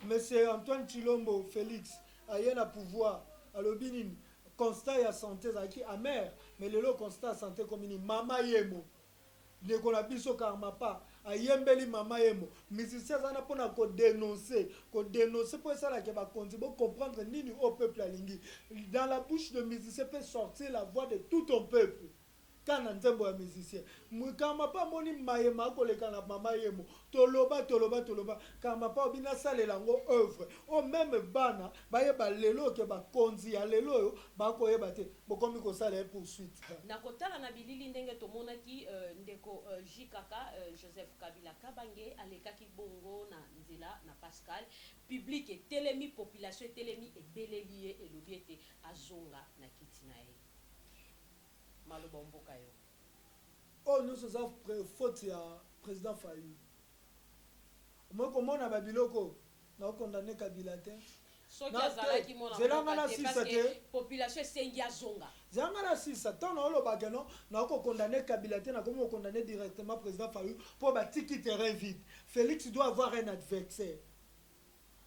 Monsieur Antoine Chilombo Félix aye na pouvoir alobi nini constat ya santé ezalaki amer mais lelo constat ya santé komi nini mama yemo ndeko na biso Karmapa ayembeli mama yemo musicien aza na mpona kodénoncer mpo esalaka bakonzi bocomprendre nini au peuple alingi dans la bouche de musicien peut sortir la voix de tout ton peuple kana nzembo ya musicien Karmapa moni mayema akoleka na mama yemo toloba Karmapa obi nasalela yango œuvre o même bana bayeba lelo ke bakonzi ya lelo oyo bakoyeba te bokomi kosala ye poursuite nakotala na bilili ndenge tomonaki ndeko jikaka Joseph Kabila Kabange alekaki bongo na nzela na Pascal public etelemi population etelemi ebeleli ye elobi ete azonga na kiti na ye maloba mboka yo oh nous sommes faute ya président Fayou moi komona babiloko na condamner Kabila te soki azalaki mona population esengi azonga zanga na sisa tant na olobaka non na condamner Kabila te na komo condamner directement président Fayou pour batiki terrain vide. Félix doit avoir un adversaire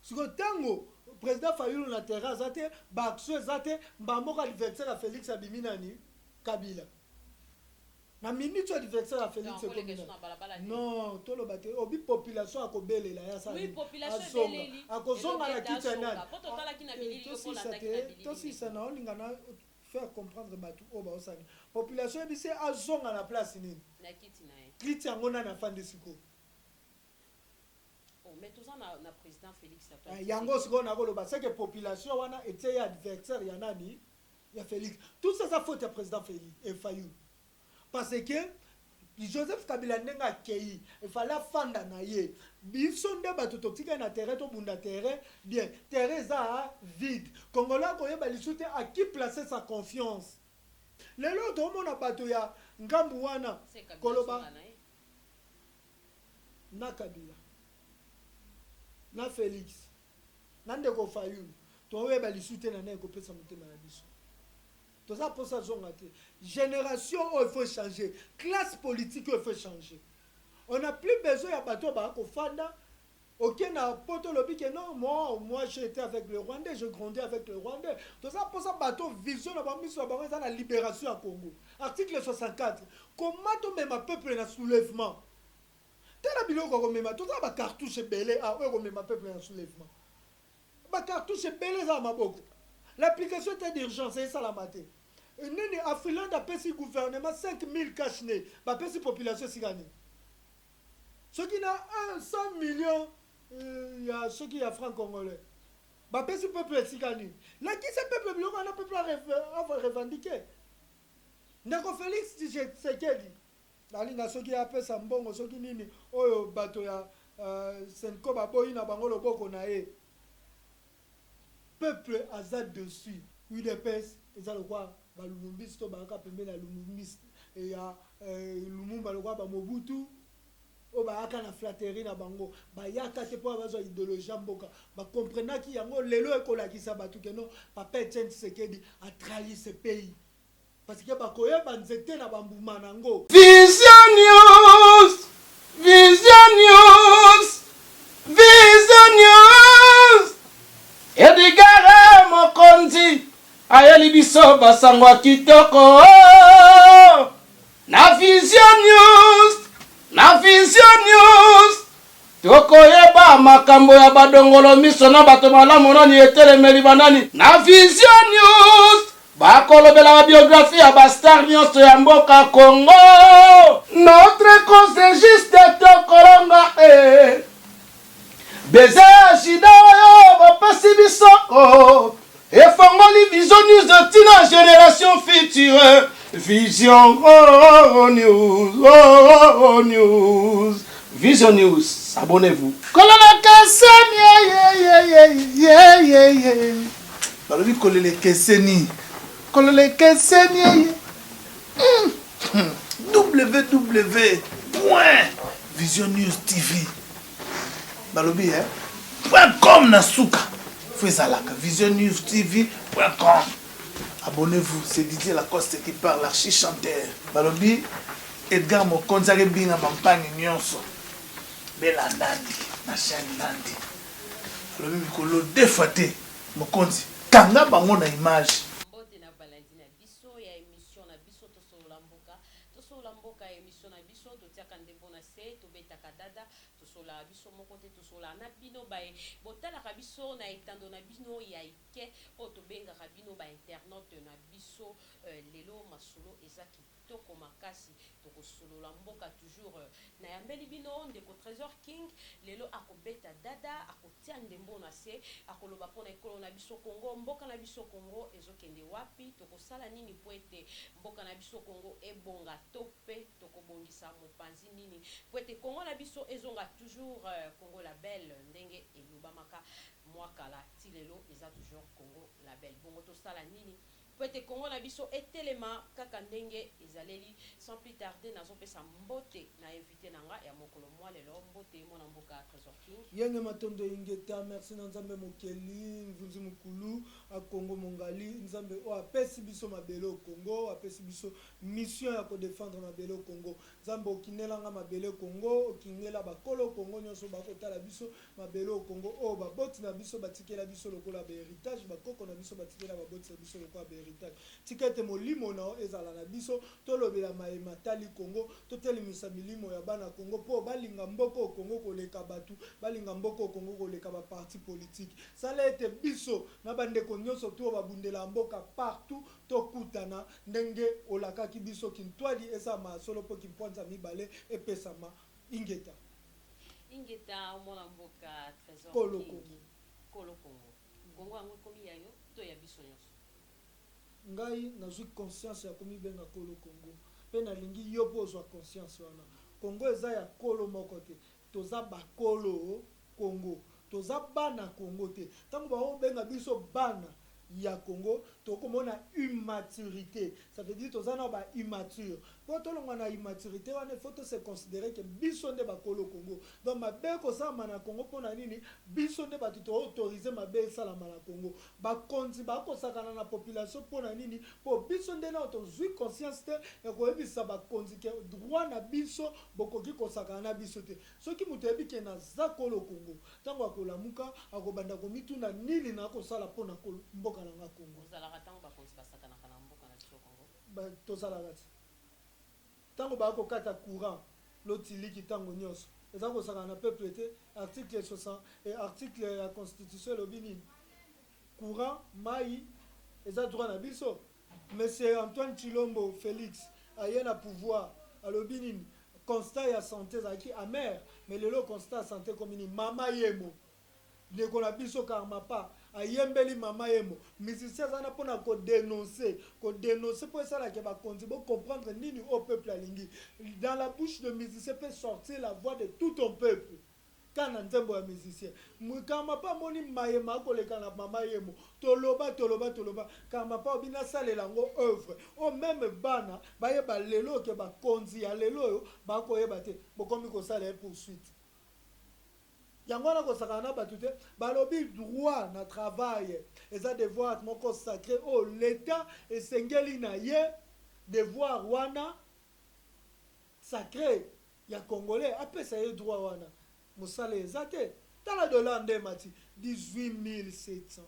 siko tango président Fayou na terrain azate bakso azate mbamoko adversaire à Félix abimi nani Kabila na minute adversaire à Félix non tout le bâtiment obi population a kobelela ya ça oui population beleli akozonga na kitana to si ça na olinga na faire comprendre batu oba osani population ebise azonga na place nini na kiti na ye kiti yango na fande siko mais tout ça na président Félix yango siko na koloba c'est que population wana était adversaire ya nani ya Félix tout ça ça faute ya président Félix et Fayou parce que Joseph Kabila nenga kei il fallait fanda na ye biso nde bato totika na terrain to bunda terrain bien terrain za vide congolais ko yeba lisute à qui placer sa confiance lelo to mona bato ya ngambu wana koloba na Kabila na Félix na ndeko Fayou to yeba lisute na ne ko pesa mutema na biso. Tout ça pour ça, génération, il faut changer. Classe politique, il faut changer. On n'a plus besoin de bateau au Fanda. Ok, na poto lobby que non, moi j'ai été avec le Rwandais, je grandis avec le Rwandais. Tout ça pour ça, bateau vision de la libération à Congo. Article 64. Comment on met ma peuple dans le soulèvement? Tel habilo qu'on met ma tout ça, ma cartouche belé, ah ouais, on met ma peuple dans le soulèvement. Ma cartouche belé, ça m'a beaucoup. L'application était d'urgence, c'est ça la maté. Nene Afriland a payé gouvernement 5000 cachets, a payé population sigane. Ce qui n'a 100 millions, il y a ceux qui a franc congolais. A payé peuple sigane. Là qui ce peuple blanc, on a peuple à revendiquer. Ndeko Félix c'est quel dit. La ligne ceux qui a payé Sambongo, ceux qui nini, oh bato ya Senko baboyi na bangolo boko na e. Peuple azad dessus. UDPS, ils ont le roi, Lumumba, to baka pembe na Lumumba et ya Lumumba le roi ba Mobutu, o baka na flatterie na bango, ba yaka te po bazo idéologie mboka, ba comprendre ki yango lelo ekola ki sa batu ke non, papa Etienne Tshisekedi a trahi ce pays. Parce que ba koye ba nzete na bambuma nango. Vision News. Edgar Mokonzi ayeli biso basango kitoko na Vision News tokoyeba makambo ya badongolo miso na bato malamu nani etelemeli banani na Vision News bakolobela ba biographie ya ba star nyonso ya mboka Congo. Notre cause est juste tokolonga beze shida yo bapasi biso efongoli Vision News de tina génération future. Vision News. Vision News, abonnez-vous. Kolala Keseni balobi kolele Keseni kolele Keseni www.visionnews.tv balobi .com na suka fezalaka visionnews.tv.com. Abonnez-vous, c'est Didier Lacoste qui parle, l'archi-chanteur. Balobi Edgar Mokonzi binga mampani nyonso bela ndandi na chaîne ndandi alobi mikolo defa te mokonzi kanga bango na image mbote na balandi na biso ya émission na biso tosolola mboka émission na biso totiaka ndembo na se tobetaka dada tosola biso moko te tosola na bino baye botalaka biso na etando na bino ya ike oyo tobengaka bino bainternaute na biso lelo masolo eza kitoko makasi tokosolola mboka toujours na yambeli bino ndeko Trésor King lelo akobeta dada akotia ndembo na se akoloba mpona ekolo na biso Congo mboka na biso Congo ezokende wapi tokosala nini po ete mboka na biso Congo ebonga to mpe tokobongisa mopanzi nini po ete Congo na biso ezonga toujours Congo la belle ndenge elobamaka mwakala ti lelo eza toujours Congo la belle bongo tosala nini po ete Congo na biso etelema kaka ndenge ezaleli sans plus tarder nazopesa mbote na invité na nga ya mokolo mwa lelo mbote mwana mboka Trésor King yenge matondo ingeta merci na nzambe mokeli mvunzi mukulu a Congo mongali nzambe o apesi biso mabele au Congo apesi biso mission ya ko défendre mabele au Congo nzambe okinelanga mabele au Congo okinela bakolo Congo nyonso bakotala biso mabele au Congo o baboti na biso batikela biso lokola ba héritage bakoko na biso batikela baboti na biso lokola ba héritage tikete molimo na ezala na biso tolobela maema tali Congo totelimisa milimo ya bana Congo po balinga mboko au Congo koleka batu balinga mboko au Congo koleka ba parti politique sala ete biso na bandeko nyonso to babundela mboka partout tokutana ndenge olakaki biso kintwali esa masolo po kimponza mibale epesama ingeta mwana mboka Trésor Kolo King Congo Kolo Congo Congo yango komi yayo to ya biso nyonso ngai nazwi conscience ya komi benga Kolo Congo pe nalingi yo po ozwa conscience wana Congo eza ya kolo moko te toza bakolo Congo toza bana Congo te tango baobenga biso bana ya Congo tokomona immaturité ça veut dire toza na ba immature po tolongwa na immaturité wana il faut se considérer que biso nde bakolo Congo donc mabe kosala na Congo pona nini biso nde batu to autoriser mabe sala na Congo bakonzi bakosakana na population pona nini po biso nde na tozwi conscience te ya koyebisa bakonzi ke droit na biso bokoki kosakana na biso te soki mutu yebi ke na za kolo Congo tango akolamuka akobanda komituna nini na kosala pona mboka na nga Congo ozalaka tango bakonzi basakana na mboka na biso Congo tozalaka te tango bakokata courant lotiliki tango nyonso eza kosakana na peuple te article 60 et article ya constitution elobi nini courant mai eza droit na biso monsieur Antoine Chilombo Félix aye na pouvoir alobi nini constat ya santé ezalaki amer mais lelo constat ya santé komi nini mama yemo ndeko na biso Karmapa ayembeli mama yemo musicien azana mpona kodénoncer po esalaka bakonzi bocomprendre nini au peuple alingi dans la bouche de musicien peut sortir la voix de tout ton peuple kana nzembo ya musicien Karmapa moni mayema akoleka na mama yemo toloba Karmapa obina salela yango œuvre o même bana bayeba lelo ke bakonzi ya lelo oyo bakoyeba te bokomi kosala poursuite yango na kosakana na batu te balobi droit na travail eza devoir moko sacré o l'état esengeli na ye devoir wana sacré ya congolais apesa ye droit wana mosala eza te tala dollar nde mati 18710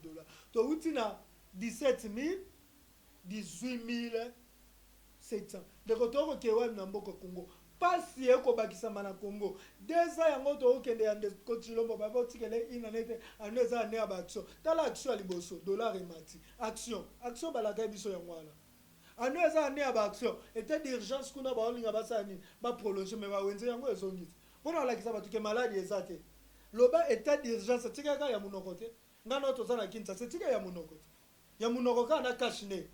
dollars touti na 18700 ndeko tokoke wani na mboka Congo pasi ekobakisama na Congo deza yango tokende ya ndeko Chilombo babotikele inanete ando eza ane ya baaction tala action ya liboso dollar emati action balaka biso yango wana ando eza ane ya baaction état d'urgence kuna baolinga basala nini baprolonge me bawenze yango ezongi te mpona balakisa bato ke maladi eza te loba état d'urgence tikaka ya monoko te ngana toza na Kinshasa tika ya monoko te ya monoko kaka na kashine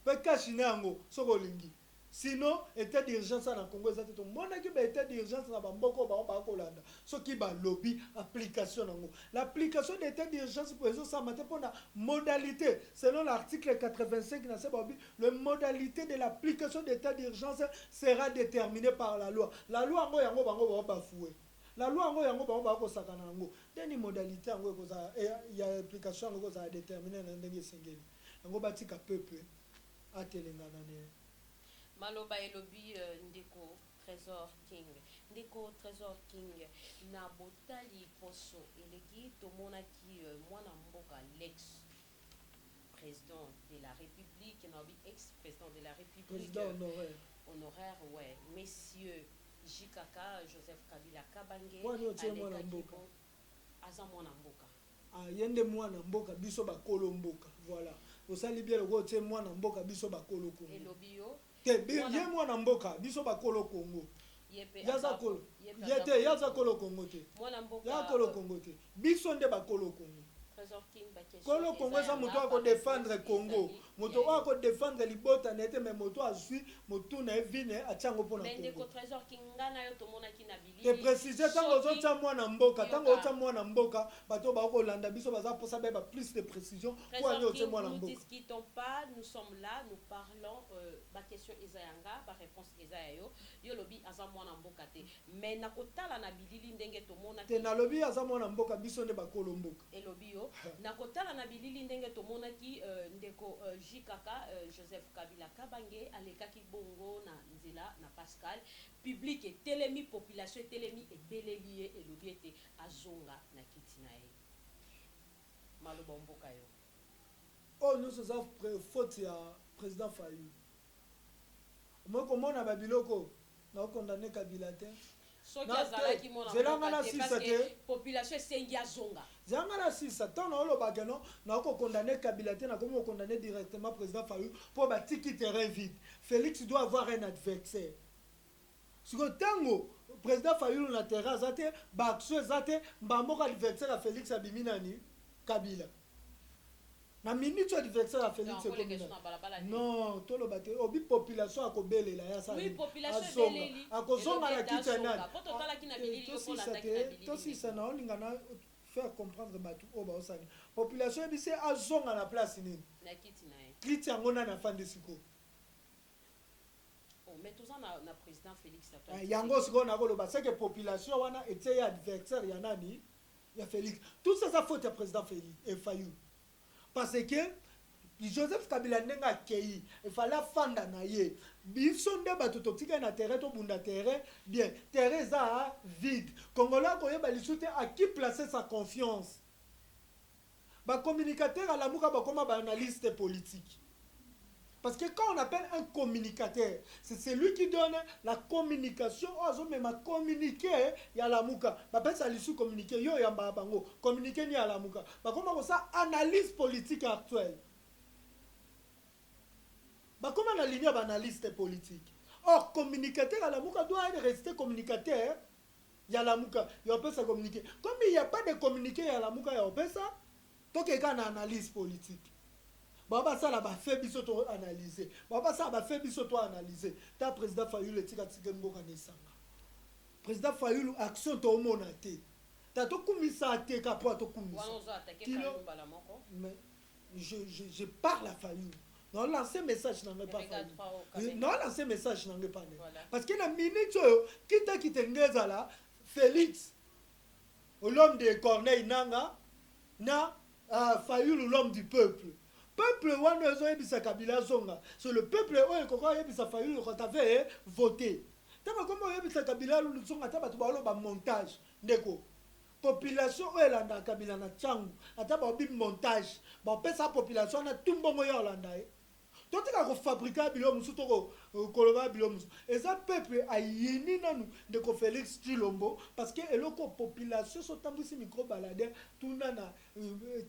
mpe kashine yango soki olingi sinon état d'urgence na Congo ezate to monaki ba état d'urgence na bamboko ba kolanda soki ba lobby application nango l'application d'état d'urgence pour eso ça mate pona modalité selon l'article 85 na sebabi le modalité de l'application d'état d'urgence sera déterminée par la loi yango bango ba foué la loi yango ba ko sakana nango deni modalité yango ko za ya application yango ko za déterminer na ndenge sengeli yango batika peuple atelengana ne maloba elobi ndeko Trésor King ndeko Trésor King na botali poso eleki tomonaki mwana mboka l'ex président de la République na ex-président de la République président honoraire ouais messieurs Jikaka Joseph Kabila Kabange wani otie mwana mboka aza mwana mboka yende mwana mboka biso bakolo mboka voilà osali bien loko otie mwana mboka biso bakolo Kongo elobio ye mwana mboka biso bakolo Kongo yaza kolo yete yaza kolo Kongo te mwana mboka ya kolo Kongo te biso nde bakolo Kongo Trésor King kolo Kongo eza moto ako défendre Congo moto ako défendre libota nete mais moto azwi moto na evine atiango pona Kongo ndeko Trésor King ngana yo tomonaki na bilili te préciser tango ozotia mwana mboka tango otia mwana mboka bato bakolanda biso baza posa beba plus de précision pour aller otia mwana mboka. Nous discutons pas, nous sommes là, nous parlons ba question ezayanga ba réponse ezayo yo lobi aza mwana mboka te mais nakotala na bilili ndenge tomonaki te na lobi aza mwana mboka biso nde bakolo mboka elobi yo nakotala na bilili ndenge tomonaki ndeko Jikaka Joseph Kabila Kabange alekaki bongo na nzela na Pascal public et telemi population et telemi et belelié et lobiete azonga na kiti na ye maloba mboka yo oh nous sommes faute ya président Fayulu moi komona babiloko na condamner Kabila te soki azalaki mona zelanga te parce que population esengi azonga zelanga na sisa tant na olobaka non na condamner Kabila te na komo condamner directement président Fayulu pour batiki terrain vide. Félix doit avoir un adversaire siko tango président Fayulu na terrain azate bakso azate mbamoko adversaire à Félix abimi nani Kabila na minute adversaire à Félix non tolo bate obi population akobelela ya sa oui population beleli akozonga na kiti nani poto tala kina bilili yo pona taki na bilili to si ça na olinga na faire comprendre batu o ba osani population ebise azonga na place nini na kiti na ye kiti yango na fandi siko mais tout ça na président Félix yango siko na koloba c'est que population wana était adversaire ya nani ya Félix tout ça faute ya président Félix et Fayulu parce que Joseph Kabila nenga kei il fallait fanda na ye biso nde bato totika na terrain to bunda terrain bien terrain za vide congolais ko yeba lisute à qui placer sa confiance ba communicateur à la muka ba koma ba analyste politique. Parce que quand on appelle un communicateur, c'est celui qui donne la communication. Oh, mais ma communiquer, il y a la mouka. Ma pèse à l'issue communiquer, yo yamba bango. Communiquer ni à la mouka. Bah comment ça analyse politique actuelle. Bah comment on aligne analyste politique. Or communicateur à la mouka doit rester communicateur. Il y a la mouka, il y a ça communiquer. Comme il n'y a pas de communiquer, il y a la mouka, il y a ça. Donc il y a une analyse politique. Baba ça la ba fait biso to analyser. Baba ça ba fait biso to analyser. Ta président Fayulu etika tikengo kanesanga. Président Fayulu action to monate. Ta to kumisa te ka po to kumisa. Wana zo attaquer Fayulu bala moko. Mais je parle à Fayulu. Non lancer message n'anga pas Fayulu. Non lancer message n'anga pas. Parce que la minute kita kitengeza la Félix l'homme de Corneille Nanga na Fayulu l'homme du peuple. Peuple wana ezo yebisa Kabila zonga c'est le peuple oyo koko yebisa Fayulu ko t'avait voté tama komo yebisa Kabila lu zonga ta bato ba montage ndeko population oyo landa Kabila na changu ata ba bi montage ba pesa population na tumbongo yo landa to tika ko fabriquer bilo musu to ko koloba bilo musu eza peuple ayini nanu ndeko Félix Tshilombo parce que eloko population so tambisi micro balader tuna na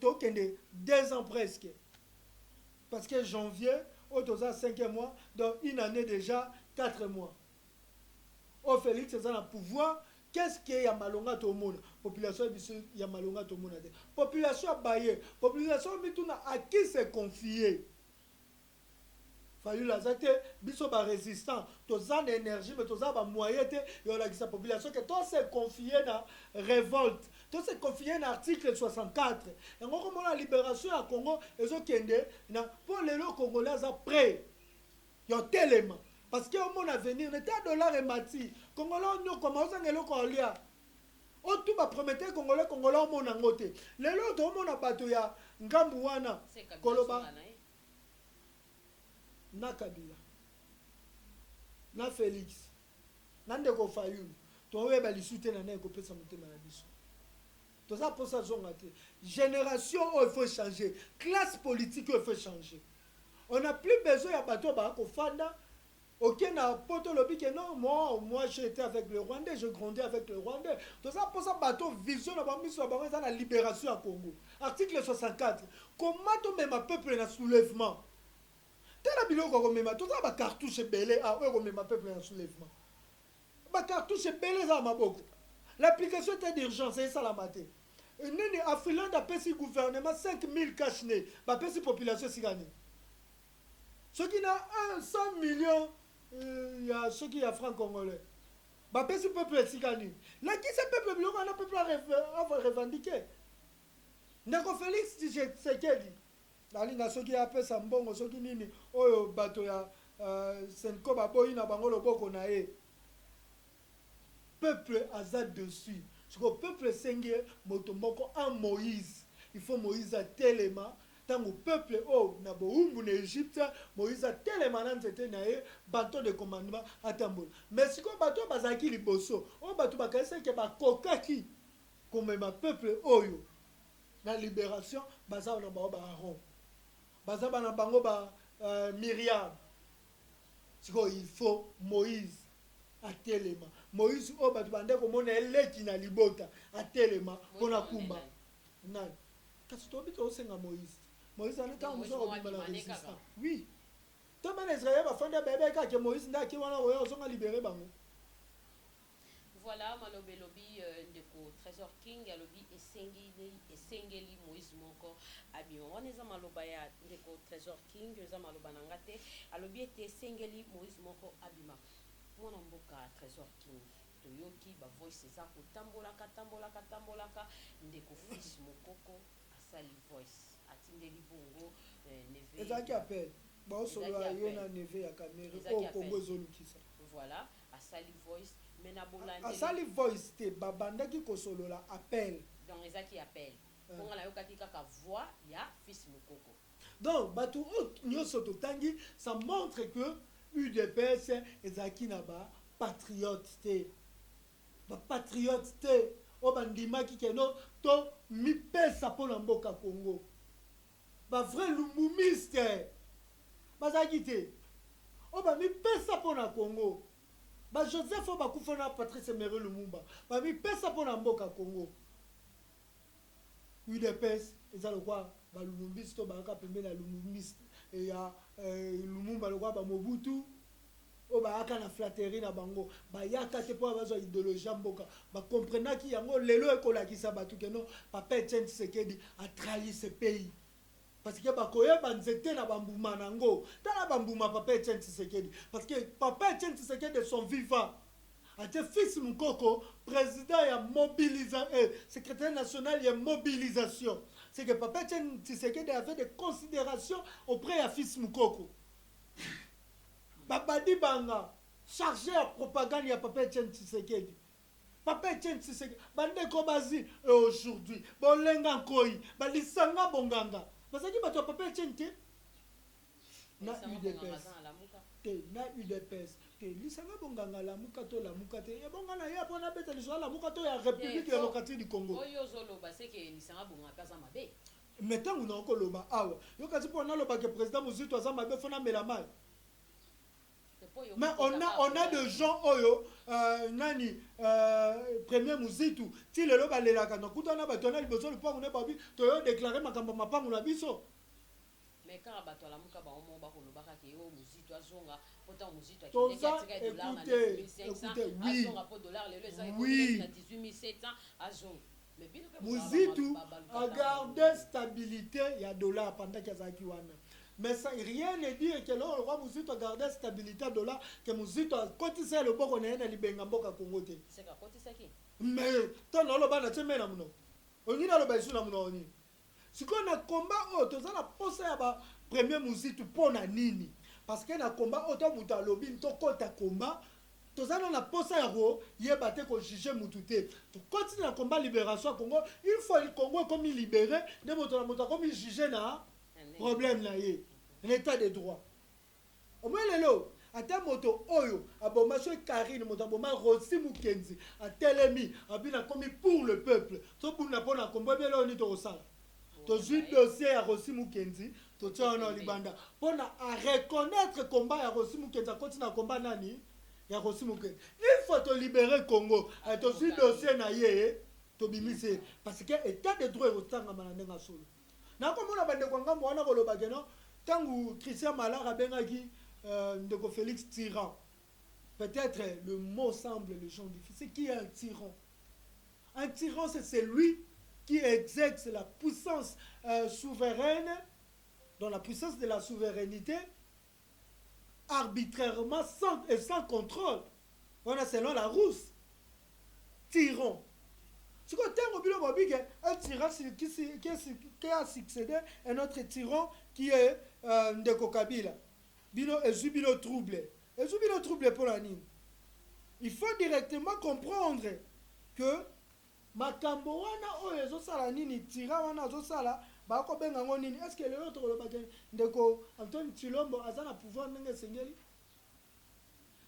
to kende 2 ans presque. Parce que janvier, au 5e mois, dans une année déjà, 4 mois. Au Félix, c'est un pouvoir. Qu'est-ce qu'il y a malonga tout le monde? Population, il y a malonga tout le monde. Population baillée. Population, à qui c'est confié? Fallu la zate, biso ba résistant. Tous en énergie, mais tous en moyen, il y a la population qui est confié dans révolte. Tout c'est confié dans l'article 64. Et on comme la libération à Congo, et zo kende, pour les Congolais à prêt. Il y a tellement. Parce que mon avenir, n'était dollar et mati. Congolais, nous commençons à le on tout va promettre Congolais, Congolais, on a ngoté. Les autres, on a battu ya Ngambouana, Koloba, na Kabila, na Félix, na Ndeko Fayulu. toyeba lisusu na naye kopesa motema na biso toza mposa zonga te génération oyo il faut changer classe politique oyo il faut changer on n'a plus besoin ya bato bakofanda ok na poto lobi que non moi j'ai été avec le Rwandais je grandis avec le Rwandais toza mposa bato vision na bamiso na bango eza na libération ya Congo article 64 comment tomema peuple na soulèvement tala biloko komema toza bacartouche ebele oyo komema peuple na soulèvement bacartouche ebele eza na maboko l'application était d'urgence esalama te nini afriland apesi gouvernement 5000 cachne bapesi population esikani soki na 100 millions ya soki ya franc congolais bapesi peuple esikani lakisi peuple biloko wana peuple ava revendiqué ndeko Félix Tshisekedi alinga soki apesa mbongo soki nini oyo bato ya senko baboyi na bango loboko na ye peuple aza dessus siko peuple esengi moto moko en Moïse il faut Moïse atelema tango peuple na boumbu na Égypte Moïse atelema na nzete na ye bateau de commandement atambola mais siko bato bazalaki liboso bato bakaisaki bakokaki komema peuple oyo na libération baza na bango Aaron baza na bango Myriam siko il faut Moïse atelema Moïse bato bande komona eleki na libota atelema mpona kumba nani kasi tobi tosenga Moïse ane ntango mosu akobima na résistance oui to bana Israël bafanda bebe kake Moïse ndaki wana oyo ozonga libéré bango voilà malobi lobi ndeko Trésor King alobi esengeli Moïse moko abima wana eza maloba ya ndeko Trésor King eza maloba na nga te alobi ete esengeli Moïse moko abima mwana mboka Trésor King toyoki bavoice eza kotambolaka ndeko fils mokoko asali voice atindeli bongo neve ezaki appel baosolola yo na neve ya Cameroun oyo Congo ezolukisa voilà asali voice mena bolande asali voice te babandaki kosolola appel donc ezaki appel bongo nayokaki kaka voix ya fils mokoko donc bato oyo nyonso totangi ça montre que UDPS ezalaki na bapatriote te bapatriote te oyo bandimaki keno to mipesa mpona mboka Congo bavrai lumbumiste bazalaki te oyo bamipesa mpona Congo Joseph oyo bakufa na Patrice Emery Lumumba bamipesa mpona mboka Congo UDPS eza lokwa balumumbiste to bayaka pembeni ya lumumbiste ya Lumumba lokwa bamobutu oyo bayaka na flatterie na bango bayaka te mpo bazwa idéologie ya mboka bakomprenaki yango lelo ekolakisa bato keno Papa Etienne Tshisekedi atrahi ce pays parce que bakoyeba nzete na bambuma nango tala bambuma Papa Etienne Tshisekedi parce que Papa Etienne Tshisekedi son vivant ate fils Mukoko président ya mobilisation secrétaire national ya mobilisation c'est que Papa Etienne Tshisekedi avait des considérations auprès ya fils Mukoko babadi banga chargé ya propagande ya Papa Etienne Tshisekedi Papa Etienne Tshisekedi bandeko bazi aujourd'hui bolenga nkoi balisanga bonganga bazaki bato ya Papa Etienne te na UDPS te na UDPS te lisanga bonganga lamuka te ebonga na ye mpona beta lisanga lamuka to ya République démocratique du Congo oyo zoloba seke lisanga bongaka za mabe mais ntango na okoloba awa yokati mpo nalobaka président Muzito aza mabe fona mela mai mais on a des gens oyo premier Muzitu ti lelo balelaka na kutana bato na liboso lupango ne babi toyo déclarer makambo mapango na biso mais quand bato la muka ba omo ba kolobaka ke yo Muzitu azonga pourtant Muzitu écoutez oui azonga po dollar lelo eza oui na 18700 azonga mais bien Muzitu a gardé stabilité ya dollar pendant qu'il azaki wana. Mais ça, rien ne dit que le roi Muzito a gardé stabilité à dollar, que Muzito a cotisé le bon qu'on a libengamboka Congo. C'est quoi cotisé qui? Mais tant dans le bas na teme na muno. On y a le baisu na muno oni. Si qu'on a combat auto, ça la poste ya ba premier Muzito pour na nini. Parce que na combat auto muta lobby to kota combat. Tozana na posa ya ro yebate ko juger mututé. To continue na combat libération Congo, il faut le Congo comme libéré, de moto comme juger na problème là y un état de droit au moins lelo ata moto oyo aboma so Karine moto aboma Rossi Mukenzi atelemi abina komi pour le peuple to buna pona kombo belo ni to sala to zui dossier ya Rossi Mukenzi to tshona libanda pona a reconnaître combat ya Rossi Mukenzi continue combat nani ya Rossi Mukenzi il faut to libérer Congo to zui dossier na ye to bimise parce que état de droit au tanga mananga solo na komona bande kwa ngambo wana koloba keno tangu Christian Malara bengaki ndeko Félix tyran. Peut-être le mot semble le genre difficile. Qui est un tyran? Un tyran, c'est celui qui exerce la puissance souveraine, dans la puissance de la souveraineté, arbitrairement sans contrôle. Voilà, selon la Rousse. Tyran. Ce qu'on a un tyran qui a succédé à un autre tyran qui est Ndeko Kabila. Bino trouble. Et Zubilo trouble pour la nine. Il faut directement comprendre que makambo wana oyo ezosala nini tira wana azosala bako benga ngo nini. Est-ce que le autre le bagay Ndeko Antoine Tshilombo azana pouvoir ndenge sengeli?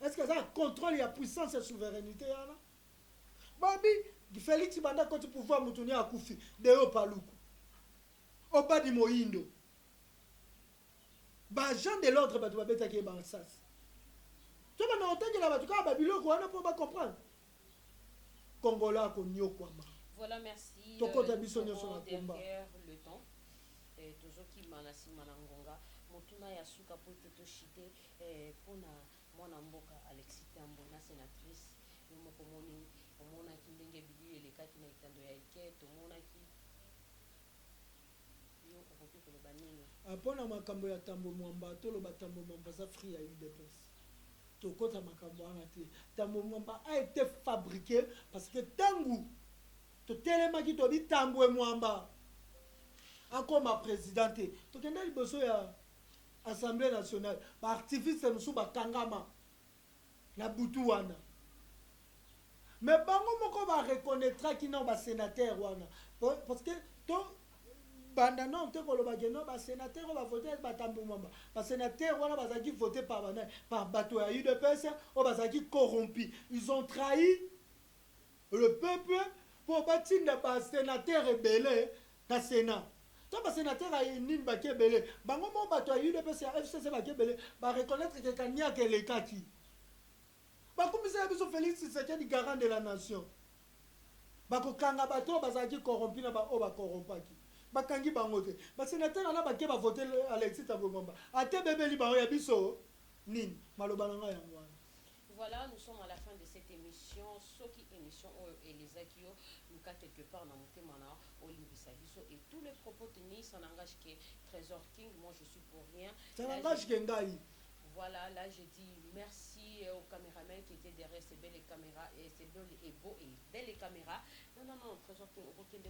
Est-ce que ça contrôle la puissance et souveraineté yana? Babi Félix banda koti pouvoir mutuni akufi deo paluku. Oba di moindo. Ba gens de l'ordre ba beta ki ba sas. Tu vas n'entendre la batuka babilo ko wana po ba comprendre. Kongola ko nyokwama. Voilà, merci. Derrière le temps. Et toujours qui manasi manangonga motuna ya suka po to shite pona mwana mboka Alexis Tambo na sénatrice yomo komoni omona ki ndenge bibi ele kati na itando ya ike to mona ki yo okoki ko banini apona makambo ya Tambo Mwamba to lo batambo Mwamba za free ya UDPS to kota makambo wana te Tambo Mwamba a été fabriqué parce que tangu to telema ki to bi Tambo Mwamba encore ma présidente to kenda liboso ya Assemblée nationale ba activiste musu ba kangama na butu wana mais bango moko ba reconnaîtra ki non ba sénateur wana parce que to banda non te koloba geno ba sénateur ba voter ba Tambo Mwamba ba sénateur wana bazaki voter par bato ya UDPS o bazaki corrompu. Ils ont trahi le peuple pour batinda ba sénateur rebelle na Sénat. Tant ba sénateur a nini ba kebele bango mo bato ya UDPS ya FCC ba kebele ba reconnaître que kanya ke le kati ba kumisa biso Félix Tshisekedi garant de la nation ba ko kanga bato bazaki corrompu na ba o ba corrompaki bakangi bango te ba sénateur na ba ke ba voter Alexis Tambo Mwamba ate bebeli ba ya biso nini maloba nga ya ngwana. Voilà, nous sommes à la fin de cette émission. Soki émission Elizakio, nous quelque part dans mon témana, Olivier Biso et tous les propos tenus, ça n'engage que Trésor King. Moi, je suis pour rien. Ça n'engage que Ngaï. Voilà, là, je dis merci aux caméramans qui étaient derrière ces belles caméras et ces belles et beaux et belles caméras. Non, Trésor King,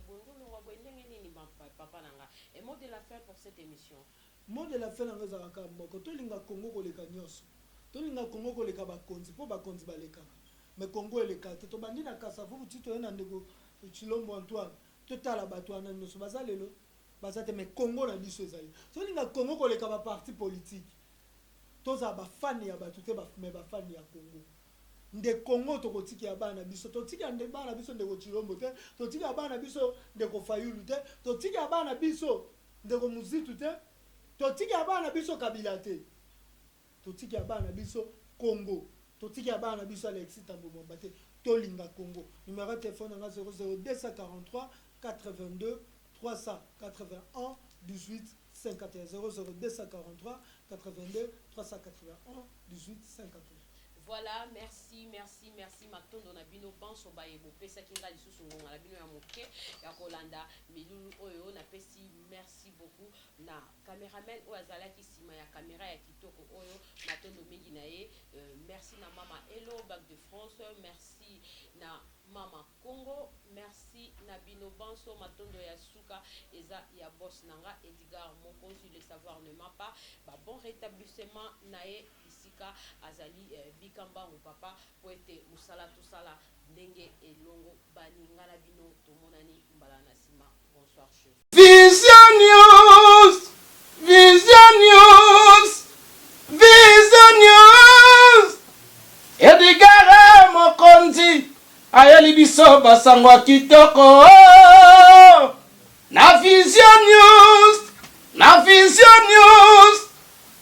papa nanga. Et mot de la fin pour cette émission. Mot de la fin, on va dire que Tolinga Congo ko leka nyoso. Tolinga Congo ko leka bakonzi po bakonzi baleka. Mais Congo eleka te to bandi na kasa fu tito ena ndeko Tshilombo Antoine. Totala bato ana nyoso bazalelo. Bazate mais Congo na biso ezali. Tolinga Congo ko leka ba parti politique. Toza ba fan ya bato te ba mais ba fan ya Congo. Nde Congo to kotiki ya bana biso to tiki ande bana biso ndeko Tshilombo te to tiki ya bana biso ndeko Fayulu te to tiki ya bana biso ndeko Muzitu te to tiki ya bana biso Kabila te to tiki ya bana biso Congo to tiki ya bana biso Alexis Tambo Mwamba te to linga Congo. Numéro de téléphone nga 00243 82 381 18 51 00243 82 381 18 51. Voilà, merci. Matondo na bino banso baebo pesa kinga lisusu ngonga na bino ya moke ya kolanda milulu oyo na pesi merci beaucoup na cameraman o azala ki sima ya caméra ya kitoko oyo Matondo mingi na ye. Merci na mama Hello Bac de France, merci na mama Congo, merci na bino banso Matondo ya suka eza ya boss nanga Edgar Mokonzi, le savoir ne ment pas. Bon rétablissement na ye isika azali bikamba mu papa po ete musala tosala ndenge elongo baningana bino tomonani mbala na sima. Bonsoir chef. Vision News. biso basango ya kitoko na Vision News, na Vision News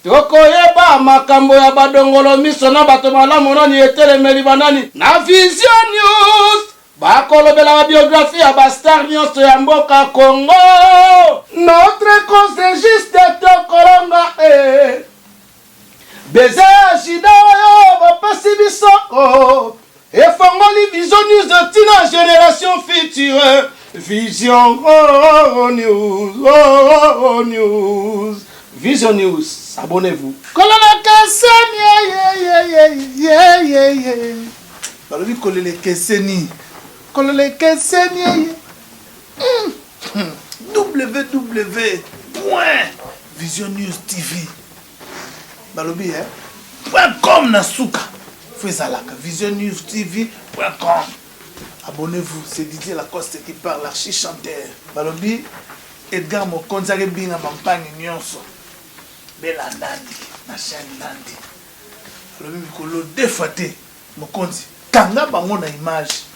tokoyeba makambo ya badongolo miso na bato malamu nani etelemeli banani na Vision News bakolobela ba biographie ya bastar nyonso ya mboka Congo. Notre cause est juste tokolonga beze shida oyo bapesi biso efongoli Vision News de tina génération future. Vision News, News, Vision News, abonnez-vous. Kolele keseni, balobi kolele keseni, kolele keseni, www.visionnews.tv, balobi .com na suka, fezalaka, visionnews.tv.com. Abonnez-vous, c'est Didier Lacoste qui parle, l'archi-chanteur. Balobi, Edgar Mokonzare Binga Mampagne Nyonso. Bela Nandi, na chaîne Nandi. Balobi, Mikolo, défaté, Mokonzi. Kanga bango na image.